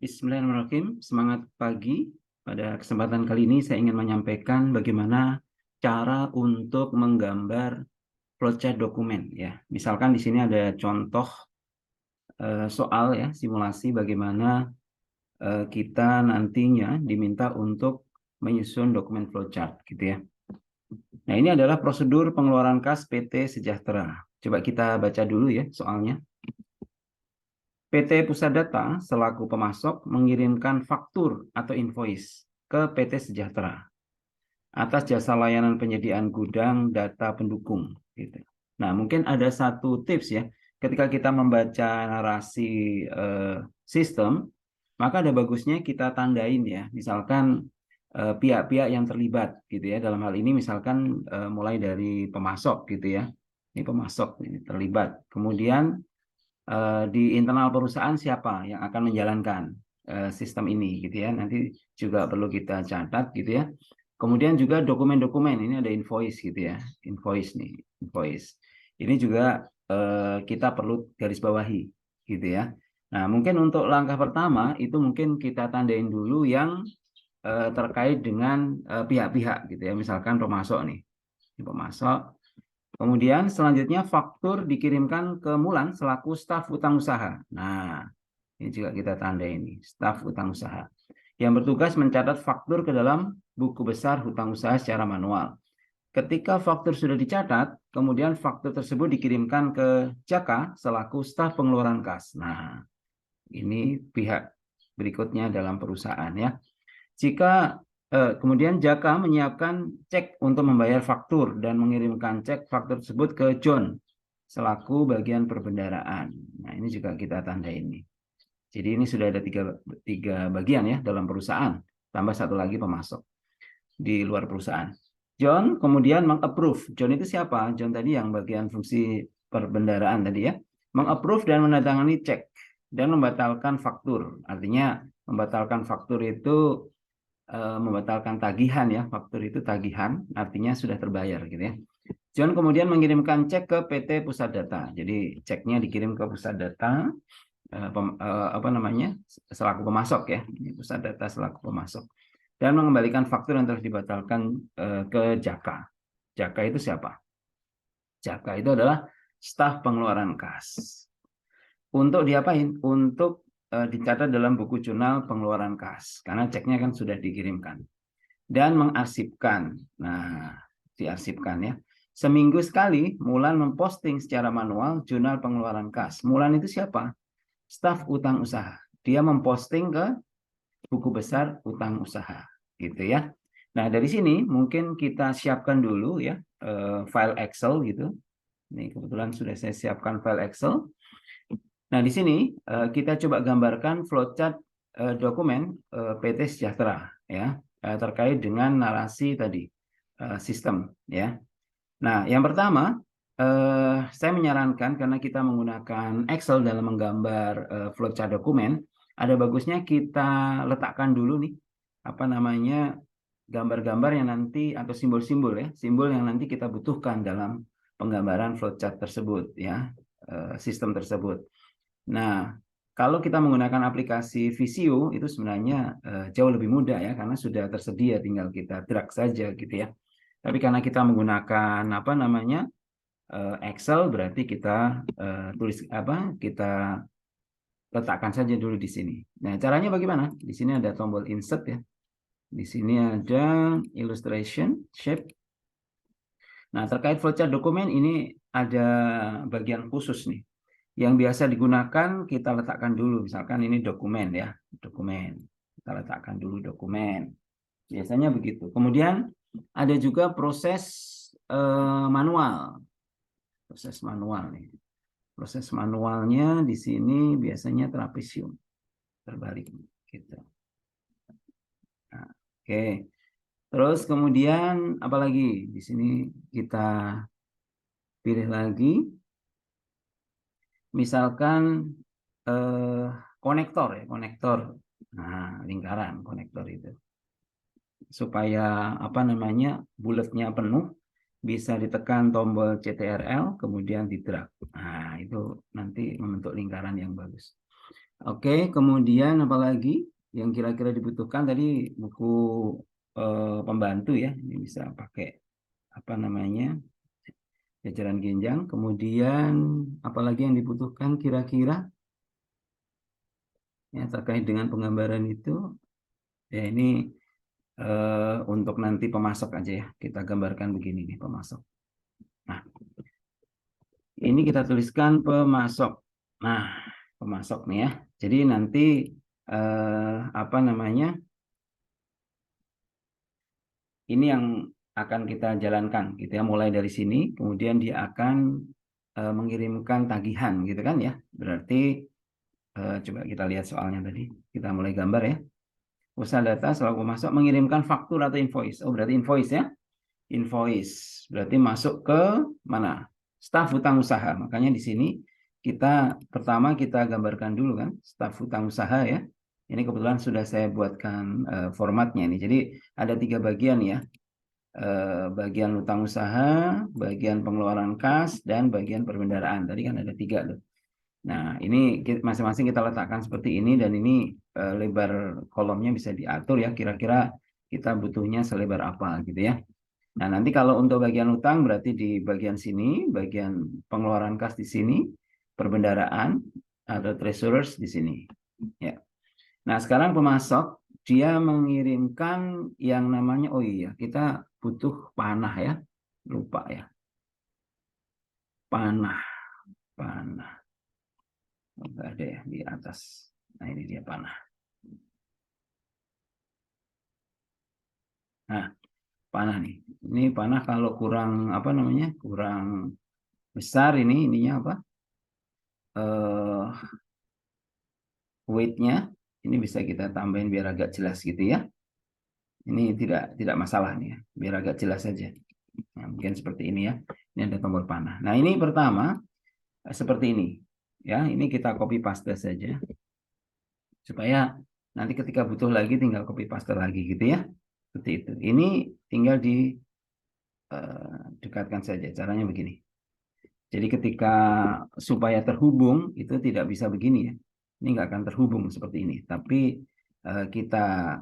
Bismillahirrahmanirrahim. Semangat pagi. Pada kesempatan kali ini saya ingin menyampaikan bagaimana cara untuk menggambar flowchart dokumen ya. Misalkan di sini ada contoh soal ya, simulasi bagaimana kita nantinya diminta untuk menyusun dokumen flowchart gitu ya. Nah, ini adalah prosedur pengeluaran kas PT Sejahtera. Coba kita baca dulu ya soalnya. PT Pusat Data selaku pemasok mengirimkan faktur atau invoice ke PT Sejahtera atas jasa layanan penyediaan gudang data pendukung. Gitu. Nah, mungkin ada satu tips ya, ketika kita membaca narasi sistem, maka ada bagusnya kita tandain ya, misalkan pihak-pihak yang terlibat gitu ya. Dalam hal ini misalkan mulai dari pemasok gitu ya, ini pemasok ini terlibat. Kemudian di internal perusahaan siapa yang akan menjalankan sistem ini gitu ya. Nanti juga perlu kita catat gitu ya. Kemudian juga dokumen-dokumen, ini ada invoice gitu ya. Invoice nih, invoice. Ini juga kita perlu garis bawahi gitu ya. Nah, mungkin untuk langkah pertama itu mungkin kita tandain dulu yang terkait dengan pihak-pihak gitu ya. Misalkan pemasok nih. Ini pemasok. Kemudian selanjutnya faktur dikirimkan ke Mulan selaku staf utang usaha. Nah, ini juga kita tanda ini, staf utang usaha. Yang bertugas mencatat faktur ke dalam buku besar hutang usaha secara manual. Ketika faktur sudah dicatat, kemudian faktur tersebut dikirimkan ke Jaka selaku staf pengeluaran kas. Nah, ini pihak berikutnya dalam perusahaan ya. Jika kemudian Jaka menyiapkan cek untuk membayar faktur dan mengirimkan cek faktur tersebut ke John selaku bagian perbendaraan. Nah, ini juga kita tanda ini. Jadi ini sudah ada tiga bagian ya dalam perusahaan, tambah satu lagi pemasok di luar perusahaan. John kemudian mengapprove. John itu siapa? John tadi yang bagian fungsi perbendaraan tadi ya. Mengapprove dan menandatangani cek dan membatalkan faktur. Artinya membatalkan faktur itu membatalkan tagihan ya, faktur itu tagihan, artinya sudah terbayar gitu ya. John kemudian mengirimkan cek ke PT Pusat Data. Jadi ceknya dikirim ke Pusat Data, apa namanya, selaku pemasok ya, Pusat Data selaku pemasok, dan mengembalikan faktur yang telah dibatalkan ke Jaka. Jaka itu siapa? Jaka itu adalah staf pengeluaran kas. Untuk diapain? Untuk dicatat dalam buku jurnal pengeluaran kas, karena ceknya kan sudah dikirimkan. Dan mengarsipkan. Nah, diarsipkan ya. Seminggu sekali, Mulan memposting secara manual jurnal pengeluaran kas. Mulan itu siapa? Staf utang usaha. Dia memposting ke buku besar utang usaha, gitu ya. Nah, dari sini mungkin kita siapkan dulu ya file Excel gitu. Ini kebetulan sudah saya siapkan file Excel. Nah, di sini kita coba gambarkan flowchart dokumen PT Sejahtera ya terkait dengan narasi tadi sistem ya. Nah, yang pertama saya menyarankan karena kita menggunakan Excel dalam menggambar flowchart dokumen, ada bagusnya kita letakkan dulu nih apa namanya gambar-gambar yang nanti atau simbol-simbol ya, simbol yang nanti kita butuhkan dalam penggambaran flowchart tersebut ya, sistem tersebut. Nah, kalau kita menggunakan aplikasi Visio itu sebenarnya jauh lebih mudah ya karena sudah tersedia, tinggal kita drag saja gitu ya. Tapi karena kita menggunakan apa namanya Excel, berarti kita tulis apa kita letakkan saja dulu di sini. Nah, caranya bagaimana? Di sini ada tombol insert ya. Di sini ada illustration shape. Nah, terkait flowchart dokumen ini ada bagian khusus nih. Yang biasa digunakan kita letakkan dulu, misalkan ini dokumen ya, dokumen. Kita letakkan dulu dokumen. Biasanya begitu. Kemudian ada juga proses manual. Proses manual nih. Proses manualnya di sini biasanya trapesium. Terbalik gitu. Nah, oke. Terus kemudian apalagi? Di sini kita pilih lagi. Misalkan konektor ya, konektor. Nah, lingkaran konektor itu. Supaya apa namanya? Bulatnya penuh, bisa ditekan tombol CTRL kemudian di drag. Nah, itu nanti membentuk lingkaran yang bagus. Oke, kemudian apalagi yang kira-kira dibutuhkan tadi buku pembantu ya. Ini bisa pakai apa namanya? Jajaran genjang. Kemudian apalagi yang dibutuhkan kira-kira ya terkait dengan penggambaran itu. Ya ini untuk nanti pemasok aja ya. Kita gambarkan begini nih pemasok. Nah, ini kita tuliskan pemasok. Nah, pemasok nih ya. Jadi nanti apa namanya? Ini yang akan kita jalankan gitu ya. Mulai dari sini, kemudian dia akan mengirimkan tagihan gitu kan ya. Berarti coba kita lihat soalnya tadi. Kita mulai gambar ya. Usaha data selaku pemasok mengirimkan faktur atau invoice. Oh, berarti invoice ya. Invoice. Berarti masuk ke mana? Staf hutang usaha. Makanya di sini kita pertama kita gambarkan dulu kan staf hutang usaha ya. Ini kebetulan sudah saya buatkan formatnya ini. Jadi ada 3 bagian ya. Bagian hutang usaha, bagian pengeluaran kas, dan bagian perbendaharaan. Tadi kan ada 3 loh. Nah, ini masing-masing kita letakkan seperti ini dan ini lebar kolomnya bisa diatur ya. Kira-kira kita butuhnya selebar apa gitu ya. Nah, nanti kalau untuk bagian utang berarti di bagian sini, bagian pengeluaran kas di sini, perbendaharaan atau treasurers di sini. Ya. Nah, sekarang pemasok dia mengirimkan yang namanya oh iya, kita butuh panah ya. Lupa ya. Panah, panah. Enggak ada ya di atas. Nah, ini dia panah. Nah, panah nih. Ini panah kalau kurang apa namanya? Kurang besar ini ininya apa? Eh Weight-nya ini bisa kita tambahin biar agak jelas gitu ya. Ini tidak masalah nih ya, biar agak jelas saja. Nah, mungkin seperti ini ya. Ini ada tombol panah. Nah, ini pertama seperti ini. Ya, ini kita copy paste saja supaya nanti ketika butuh lagi tinggal copy paste lagi gitu ya. Seperti itu. Ini tinggal didekatkan saja. Caranya begini. Jadi ketika supaya terhubung itu tidak bisa begini ya. Ini nggak akan terhubung seperti ini. Tapi kita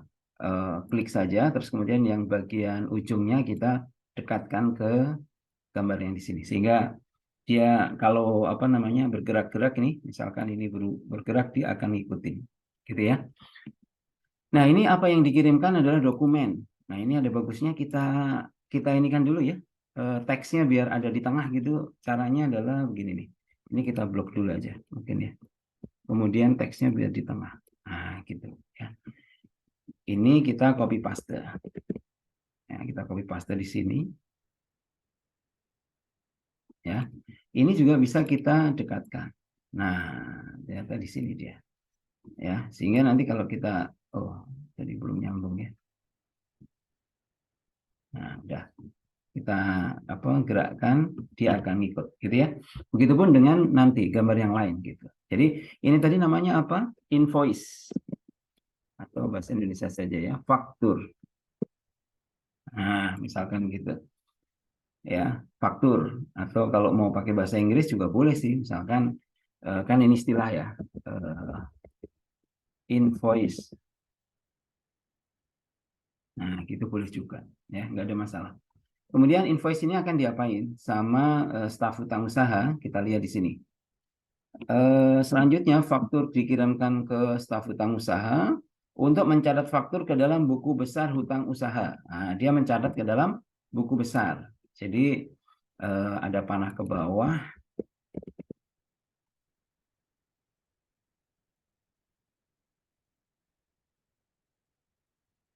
klik saja, terus kemudian yang bagian ujungnya kita dekatkan ke gambar yang di sini. Sehingga dia kalau apa namanya bergerak-gerak ini, misalkan ini bergerak dia akan ngikutin, gitu ya. Nah ini apa yang dikirimkan adalah dokumen. Nah ini ada bagusnya kita kita ini kan dulu ya teksnya biar ada di tengah gitu. Caranya adalah begini nih. Ini kita blok dulu aja mungkin ya. Kemudian teksnya biar di tengah. Nah gitu ya. Ini kita copy paste. Ya, kita copy paste di sini ya. Ini juga bisa kita dekatkan. Nah, ternyata di sini dia. Ya, sehingga nanti kalau kita oh, jadi belum nyambung ya. Nah, udah kita apa gerakkan dia akan ngikut gitu ya. Begitupun dengan nanti gambar yang lain gitu. Jadi ini tadi namanya apa? Invoice atau bahasa Indonesia saja ya, faktur. Nah, misalkan gitu ya, faktur atau kalau mau pakai bahasa Inggris juga boleh sih. Misalkan kan ini istilah ya, invoice. Nah, gitu boleh juga ya, nggak ada masalah. Kemudian invoice ini akan diapain sama staf hutang usaha? Kita lihat di sini. Selanjutnya, faktur dikirimkan ke staf hutang usaha untuk mencatat faktur ke dalam buku besar hutang usaha. Nah, dia mencatat ke dalam buku besar. Jadi ada panah ke bawah.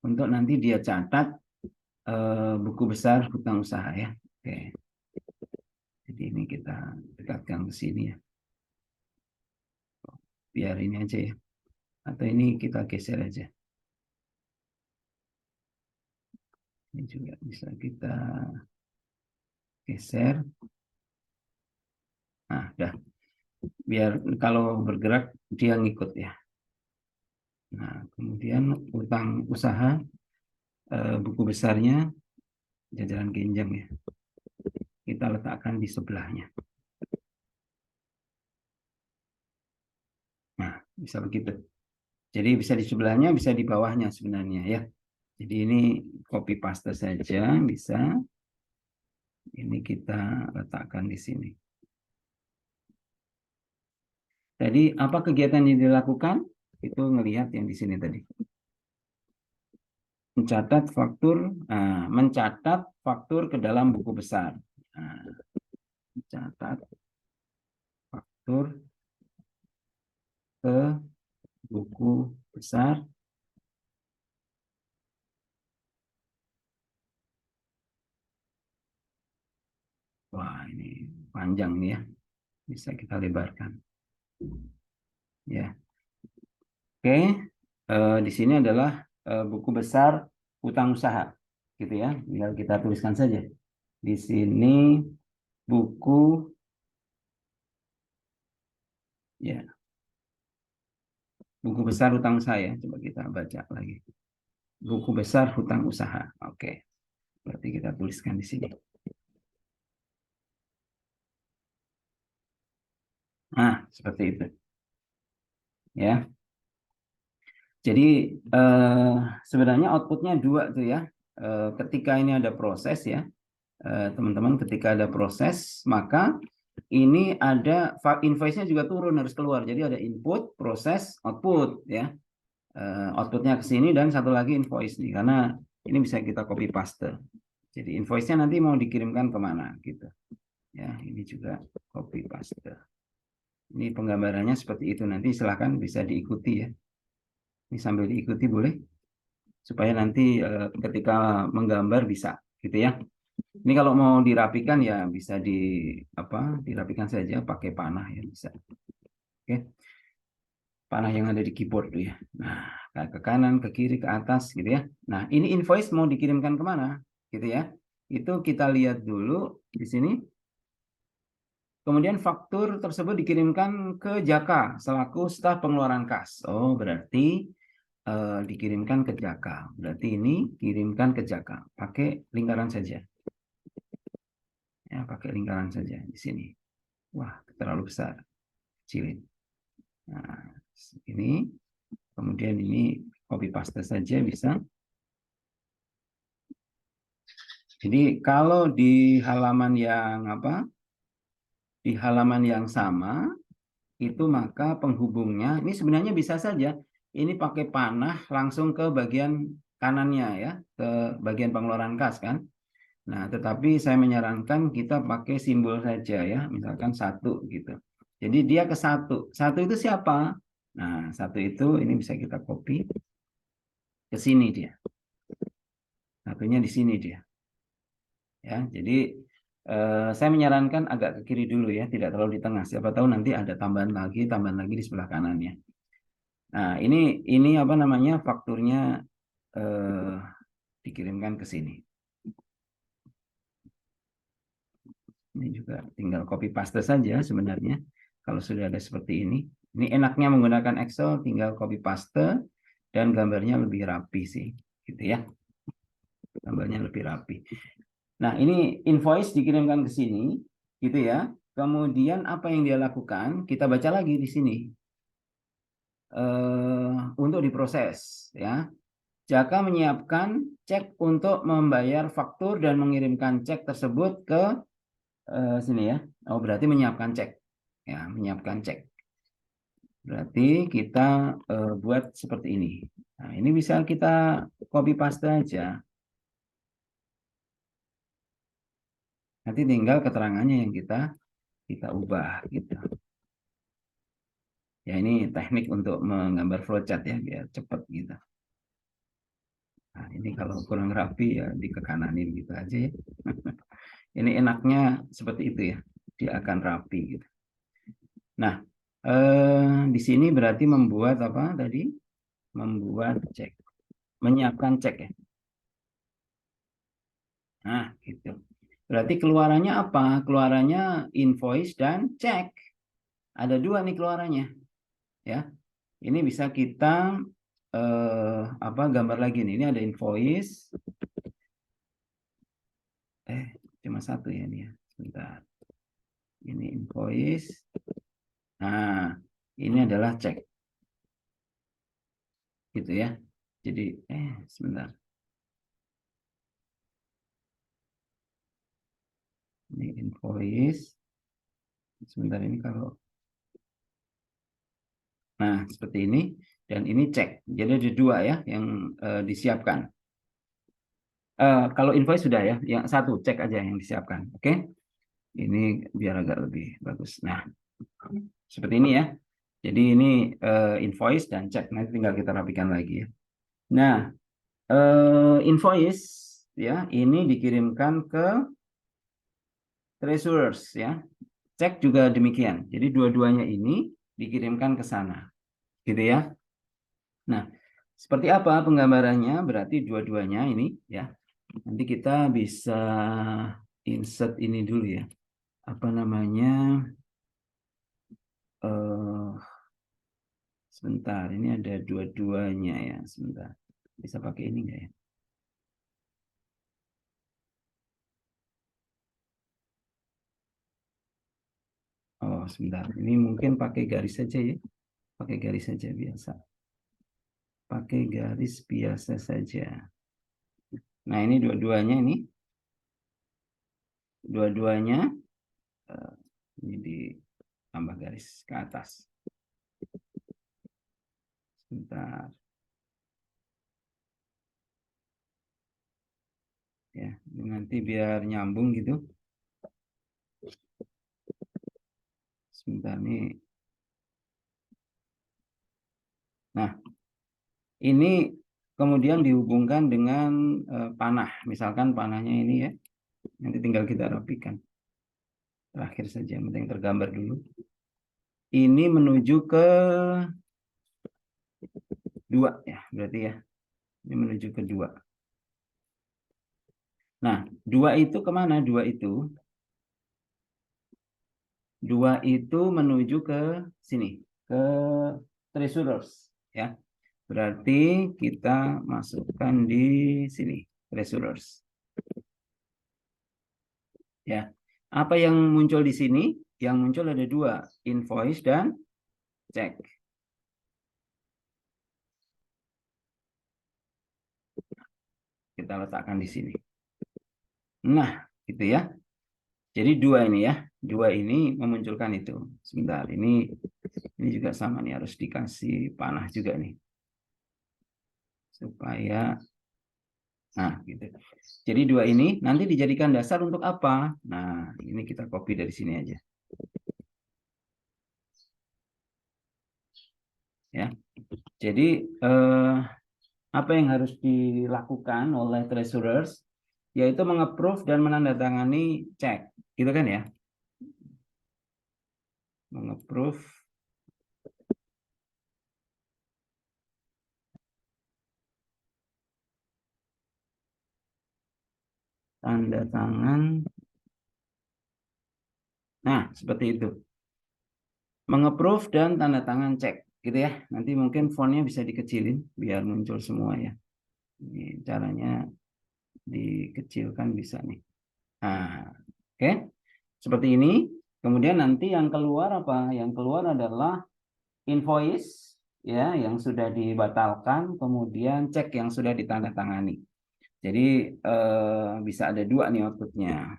Untuk nanti dia catat buku besar hutang usaha ya. Oke. Jadi ini kita dekatkan ke sini ya. Biar ini aja ya. Atau ini kita geser aja. Ini juga bisa kita geser. Nah, udah. Biar kalau bergerak dia ngikut ya. Nah, kemudian utang usaha buku besarnya jajaran genjang ya. Kita letakkan di sebelahnya. Nah, Bisa begitu. Jadi bisa di sebelahnya, bisa di bawahnya sebenarnya ya. Jadi ini copy paste saja bisa. Ini kita letakkan di sini. Jadi apa kegiatan yang dilakukan? Itu ngelihat yang di sini tadi. Mencatat faktur, mencatat faktur ke dalam buku besar. Nah, mencatat faktur ke buku besar. Wah, ini panjang nih ya. Bisa kita lebarkan. Ya. Oke. Di sini adalah buku besar utang usaha. Gitu ya. Tinggal kita tuliskan saja. Di sini buku, ya, buku besar hutang usaha ya. Coba kita baca lagi. Buku besar hutang usaha. Oke. Berarti kita tuliskan di sini. Nah, seperti itu. Ya. Jadi sebenarnya outputnya dua tuh ya. Ketika ini ada proses ya, teman-teman, ketika ada proses, maka ini ada invoice-nya juga turun harus keluar. Jadi ada input, proses, output ya. Outputnya ke sini dan satu lagi invoice nih, karena ini bisa kita copy paste. Jadi invoice-nya nanti mau dikirimkan kemana gitu. Ya, ini juga copy paste. Ini penggambarannya seperti itu. Nanti silahkan bisa diikuti ya. Ini sambil diikuti boleh, supaya nanti ketika menggambar bisa gitu ya. Ini kalau mau dirapikan ya bisa dirapikan saja pakai panah ya bisa. Oke. Panah yang ada di keyboard tuh ya. Nah, ke kanan, ke kiri, ke atas gitu ya. Nah, ini invoice mau dikirimkan kemana gitu ya. Itu kita lihat dulu di sini. Kemudian faktur tersebut dikirimkan ke Jaka selaku staf pengeluaran kas. Oh, berarti dikirimkan ke Jaka. Berarti ini kirimkan ke Jaka. Pakai lingkaran saja. Ya, pakai lingkaran saja di sini. Wah, terlalu besar. Kecilin. Nah, ini. Kemudian ini copy paste saja bisa. Jadi kalau di halaman yang Di halaman yang sama itu maka penghubungnya ini sebenarnya bisa saja ini pakai panah langsung ke bagian kanannya ya, ke bagian pengeluaran kas kan. Nah, tetapi saya menyarankan kita pakai simbol saja ya, misalkan satu gitu. Jadi dia ke satu. Satu itu siapa? Nah, satu itu ini bisa kita copy ke sini dia. Satunya di sini dia. Ya, jadi saya menyarankan agak ke kiri dulu ya, tidak terlalu di tengah. Siapa tahu nanti ada tambahan lagi di sebelah kanannya. Nah, ini apa namanya fakturnya eh, dikirimkan ke sini. Ini juga tinggal copy paste saja sebenarnya. Kalau sudah ada seperti ini. Ini enaknya menggunakan Excel, tinggal copy paste dan gambarnya lebih rapi sih, gitu ya. Gambarnya lebih rapi. Nah, ini invoice dikirimkan ke sini, gitu ya. Kemudian apa yang dia lakukan? Kita baca lagi di sini. Untuk diproses, ya. Jaka menyiapkan cek untuk membayar faktur dan mengirimkan cek tersebut ke sini ya. Oh, berarti menyiapkan cek. Ya, menyiapkan cek. Berarti kita buat seperti ini. Nah, ini bisa kita copy paste aja. Nanti tinggal keterangannya yang kita ubah gitu. Ya, ini teknik untuk menggambar flowchart ya, biar cepat gitu. Nah, ini kalau kurang rapi ya dikekananin gitu aja ya. Ini enaknya seperti itu ya. Dia akan rapi gitu. Nah, di sini berarti membuat apa tadi? Membuat cek. Menyiapkan cek ya. Nah, gitu. Berarti keluarannya apa? Keluarannya invoice dan cek. Ada dua nih keluarannya, ya. Ini bisa kita gambar lagi nih. Ini ada invoice. Cuma satu ya ini ya. Sebentar. Ini invoice. Nah, ini adalah cek. gitu ya. Jadi sebentar, ini invoice. Sebentar, ini kalau nah seperti ini, dan ini cek. Jadi ada dua ya yang disiapkan. Kalau invoice sudah ya, yang satu cek aja yang disiapkan. Oke, ini biar agak lebih bagus. Nah, seperti ini ya. Jadi ini invoice dan cek. Nanti tinggal kita rapikan lagi ya. Nah, invoice ya ini dikirimkan ke treasurers ya. Cek juga demikian. Jadi dua-duanya ini dikirimkan ke sana, gitu ya. Nah, seperti apa penggambarannya? Berarti dua-duanya ini ya. Nanti kita bisa insert ini dulu ya. Apa namanya? Sebentar, ini ada dua-duanya ya. Sebentar, bisa pakai ini nggak ya? Oh, sebentar. Ini mungkin pakai garis saja ya. Pakai garis saja biasa. Pakai garis biasa saja. Nah, ini dua-duanya ini. Dua-duanya ini ditambah garis ke atas. Sebentar. Ya, ini nanti biar nyambung gitu. Sebentar nih. Nah, ini kemudian dihubungkan dengan panah. Misalkan panahnya ini ya. Nanti tinggal kita rapikan. Terakhir saja, yang penting tergambar dulu. Ini menuju ke 2 ya, berarti ya. Ini menuju ke 2. Nah, 2 itu kemana? 2 itu menuju ke sini, ke treasurers ya. Berarti kita masukkan di sini, treasurers. Ya. Apa yang muncul di sini? Yang muncul ada 2, invoice dan check. Kita letakkan di sini. Nah, gitu ya. Jadi 2 ini ya. 2 ini memunculkan itu. Sebentar, ini juga sama nih, harus dikasih panah juga nih. Supaya nah, gitu. Jadi 2 ini nanti dijadikan dasar untuk apa? Nah, ini kita copy dari sini aja. Ya. Jadi apa yang harus dilakukan oleh treasurers yaitu mengapprove dan menandatangani cek, gitu kan ya? Mengapprove tanda tangan. Nah, seperti itu. Mengapprove dan tanda tangan cek, gitu ya. Nanti mungkin fontnya bisa dikecilin biar muncul semua ya. Ini caranya dikecilkan bisa nih. Nah, oke. Seperti ini. Kemudian nanti yang keluar apa? Yang keluar adalah invoice ya yang sudah dibatalkan, kemudian cek yang sudah ditandatangani. Jadi bisa ada 2 nih outputnya.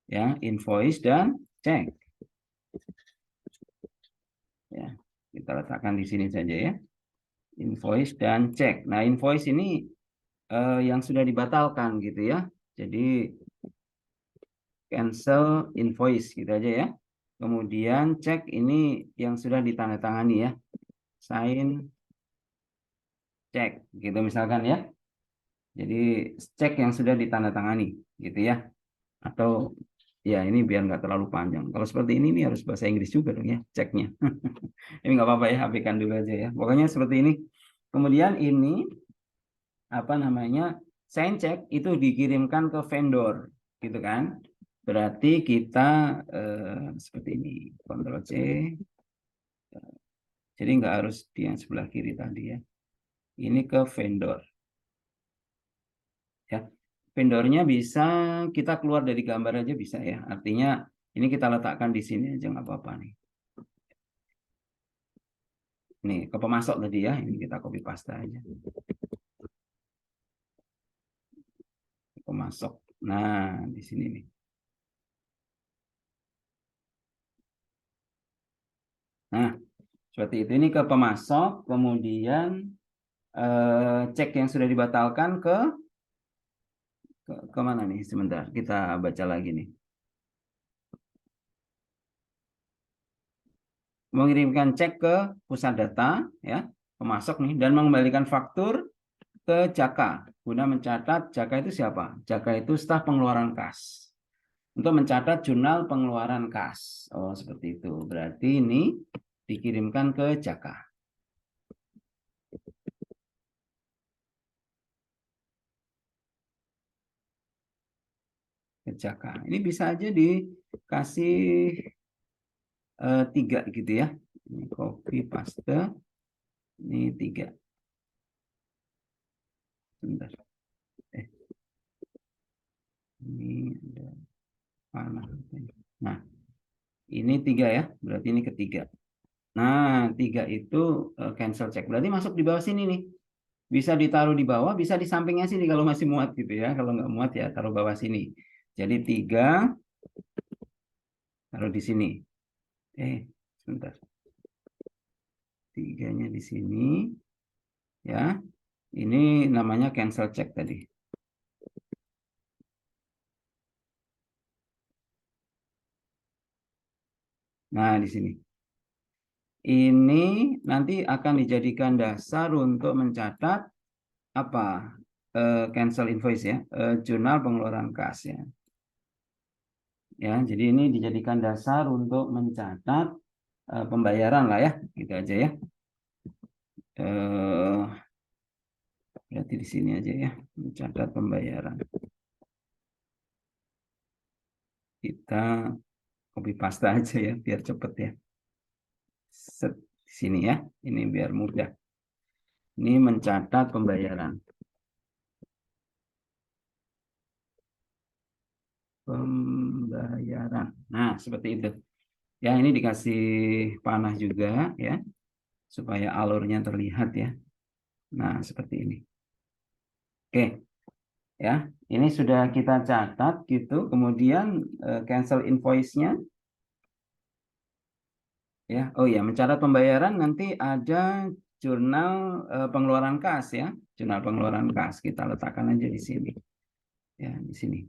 Ya, invoice dan cek. Ya, kita letakkan di sini saja ya. Invoice dan cek. Nah, invoice ini yang sudah dibatalkan gitu ya. Jadi cancel invoice gitu aja ya. Kemudian cek ini yang sudah ditandatangani ya. Sign cek gitu misalkan ya. Jadi cek yang sudah ditandatangani gitu ya. Atau ya ini biar nggak terlalu panjang. Kalau seperti ini harus bahasa Inggris juga dong ya ceknya. Ini nggak apa-apa ya, abaikan dulu aja ya. Pokoknya seperti ini. Kemudian ini apa namanya, sign check itu dikirimkan ke vendor gitu kan. Berarti kita seperti ini, Ctrl C. Jadi nggak harus di yang sebelah kiri tadi ya. Ini ke vendor ya. Vendornya bisa kita keluar dari gambar aja bisa ya. Artinya Ini kita letakkan di sini aja nggak apa-apa nih. Nih ke pemasok tadi ya, ini kita copy paste aja. Pemasok. Nah, di sini nih. Nah, seperti itu. Ini ke pemasok, kemudian cek yang sudah dibatalkan ke mana nih? Sebentar, kita baca lagi nih. Mengirimkan cek ke pusat data, ya, pemasok nih, dan mengembalikan faktur ke Jaka. Guna mencatat, Jaka itu siapa? Jaka itu staf pengeluaran kas. Untuk mencatat jurnal pengeluaran kas. Oh, seperti itu. Berarti ini dikirimkan ke Jaka. Ke Jaka. Ini bisa aja dikasih 3 gitu ya. Ini copy paste. Ini 3. Bentar. Ini ada panah. Nah, ini 3 ya. Berarti ini ketiga. Nah, 3 itu cancel check. Berarti masuk di bawah sini nih. Bisa ditaruh di bawah, bisa di sampingnya sini kalau masih muat gitu ya. Kalau nggak muat ya taruh bawah sini. Jadi 3 taruh di sini. Sebentar. 3-nya di sini. Ya, ini namanya cancel check tadi. Nah, di sini. Ini nanti akan dijadikan dasar untuk mencatat apa? Cancel invoice ya, jurnal pengeluaran kas ya. Ya, jadi ini dijadikan dasar untuk mencatat pembayaran lah ya, gitu aja ya. Berarti di sini aja ya, mencatat pembayaran. Kita copy paste aja ya, biar cepet ya. Set di sini ya, ini biar mudah. Ini mencatat pembayaran. Pembayaran. Nah, seperti itu. Ya, ini dikasih panah juga ya, supaya alurnya terlihat ya. Nah, seperti ini. Oke, ya. Ini sudah kita catat gitu. Kemudian cancel invoice-nya. Ya, oh ya, mencatat pembayaran nanti ada jurnal pengeluaran kas ya, jurnal pengeluaran kas kita letakkan aja di sini. Ya, di sini.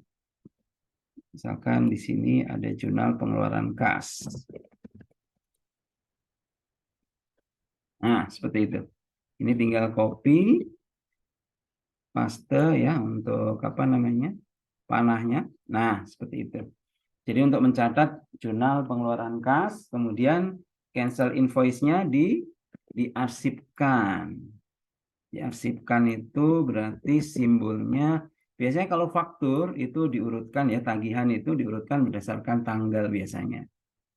Misalkan di sini ada jurnal pengeluaran kas. Nah, seperti itu. Ini tinggal copy, paste ya untuk apa namanya? Panahnya. Nah, seperti itu. Jadi untuk mencatat jurnal pengeluaran kas, kemudian cancel invoice-nya diarsipkan. Diarsipkan itu berarti simbolnya, biasanya kalau faktur itu diurutkan ya, tagihan itu diurutkan berdasarkan tanggal biasanya.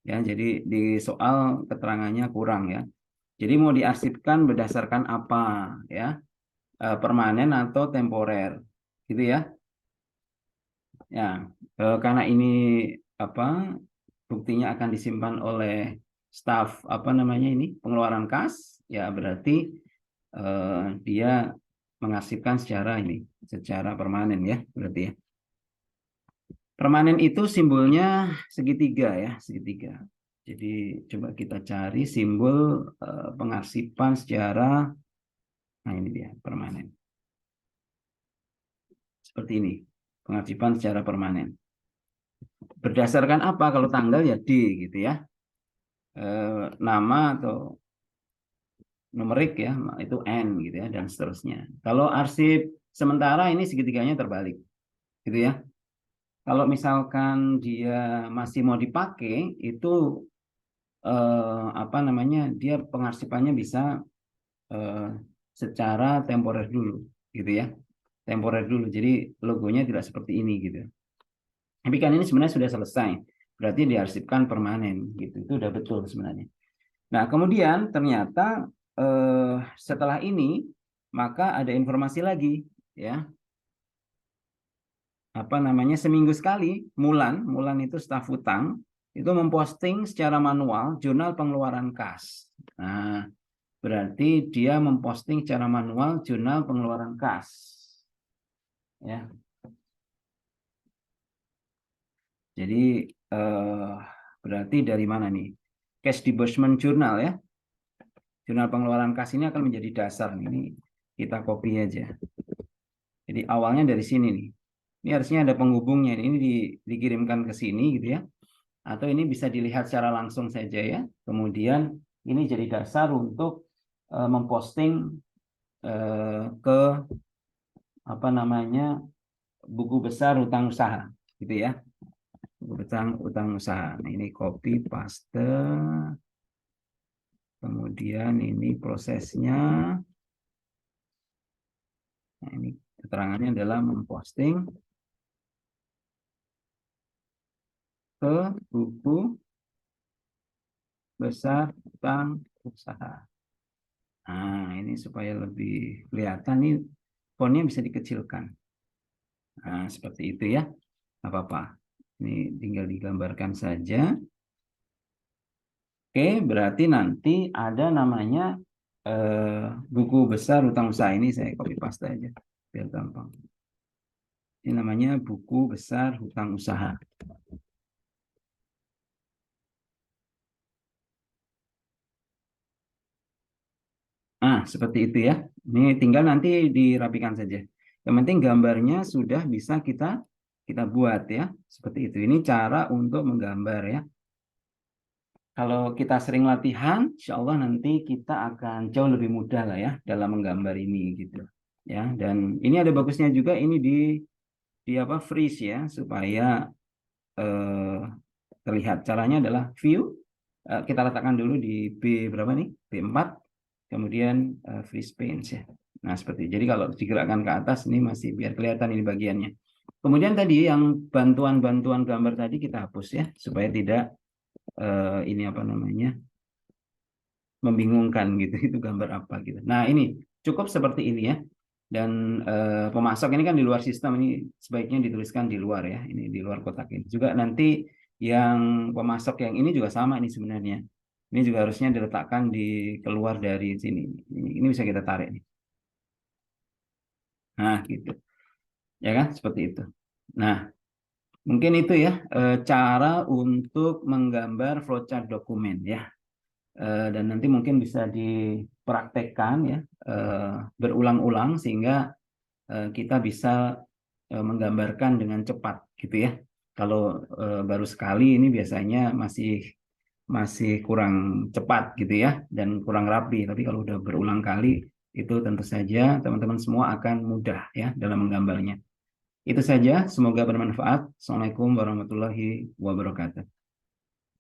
Ya, jadi di soal keterangannya kurang ya. Jadi mau diarsipkan berdasarkan apa ya? Permanen atau temporer. Gitu ya. Ya, karena ini apa? Buktinya akan disimpan oleh staf apa namanya ini? Pengeluaran kas, ya berarti dia mengarsipkan secara ini, secara permanen ya, berarti ya. Permanen itu simbolnya segitiga ya, segitiga. Jadi coba kita cari simbol pengarsipan secara, nah ini dia permanen. Seperti ini, pengarsipan secara permanen. Berdasarkan apa? Kalau tanggal ya D gitu ya. Nama atau numerik ya, itu N gitu ya, dan seterusnya. Kalau arsip sementara ini segitiganya terbalik, gitu ya. Kalau misalkan dia masih mau dipakai, itu apa namanya, dia pengarsipannya bisa eh, secara temporer dulu, gitu ya. Temporer dulu, jadi logonya tidak seperti ini gitu. Tapi kan ini sebenarnya sudah selesai, berarti diarsipkan permanen, gitu. Itu udah betul sebenarnya. Nah, kemudian ternyata setelah ini maka ada informasi lagi ya. Apa namanya? Seminggu sekali Mulan itu staf hutang itu memposting secara manual jurnal pengeluaran kas. Nah, berarti dia memposting secara manual jurnal pengeluaran kas. Ya. Jadi berarti dari mana nih? Cash Disbursement Journal ya. Jurnal pengeluaran kas ini akan menjadi dasar. Ini kita copy aja. Jadi awalnya dari sini nih. Ini harusnya ada penghubungnya. Ini dikirimkan ke sini gitu ya. Atau ini bisa dilihat secara langsung saja ya. Kemudian ini jadi dasar untuk memposting ke apa namanya buku besar hutang usaha gitu ya. Buku besar hutang usaha. Nah, ini copy paste. Kemudian ini prosesnya. Nah, ini keterangannya adalah memposting ke buku besar hutang usaha. Nah, ini supaya lebih kelihatan nih, fontnya bisa dikecilkan. Nah, seperti itu ya. Nggak apa-apa. Ini tinggal digambarkan saja. Oke, berarti nanti ada namanya buku besar hutang usaha. Ini saya copy paste aja, biar gampang. Ini namanya buku besar hutang usaha. Nah, seperti itu ya. Ini tinggal nanti dirapikan saja. Yang penting gambarnya sudah bisa kita buat ya. Seperti itu. Ini cara untuk menggambar ya. Kalau kita sering latihan, insya Allah nanti kita akan jauh lebih mudah lah ya dalam menggambar ini gitu. Ya, dan ini ada bagusnya juga ini di apa freeze ya supaya eh, terlihat. Caranya adalah view. Kita letakkan dulu di B berapa nih? B4. Kemudian freeze panes ya. Nah, seperti jadi kalau digerakkan ke atas ini masih biar kelihatan ini bagiannya. Kemudian tadi yang bantuan-bantuan gambar tadi kita hapus ya supaya tidak ini apa namanya membingungkan gitu itu gambar apa gitu. Nah, ini cukup seperti ini ya. Dan pemasok ini kan di luar sistem, ini sebaiknya dituliskan di luar ya, ini di luar kotak ini. Juga nanti yang pemasok yang ini juga sama ini sebenarnya. Ini juga harusnya diletakkan di keluar dari sini. Ini bisa kita tarik nih. Nah, gitu. Ya kan? Seperti itu. Nah, mungkin itu ya cara untuk menggambar flowchart dokumen ya. Dan nanti mungkin bisa dipraktekkan ya berulang-ulang sehingga kita bisa menggambarkan dengan cepat gitu ya. Kalau baru sekali ini biasanya masih kurang cepat gitu ya dan kurang rapi. Tapi kalau udah berulang kali itu tentu saja teman-teman semua akan mudah ya dalam menggambarnya. Itu saja, semoga bermanfaat. Assalamualaikum warahmatullahi wabarakatuh.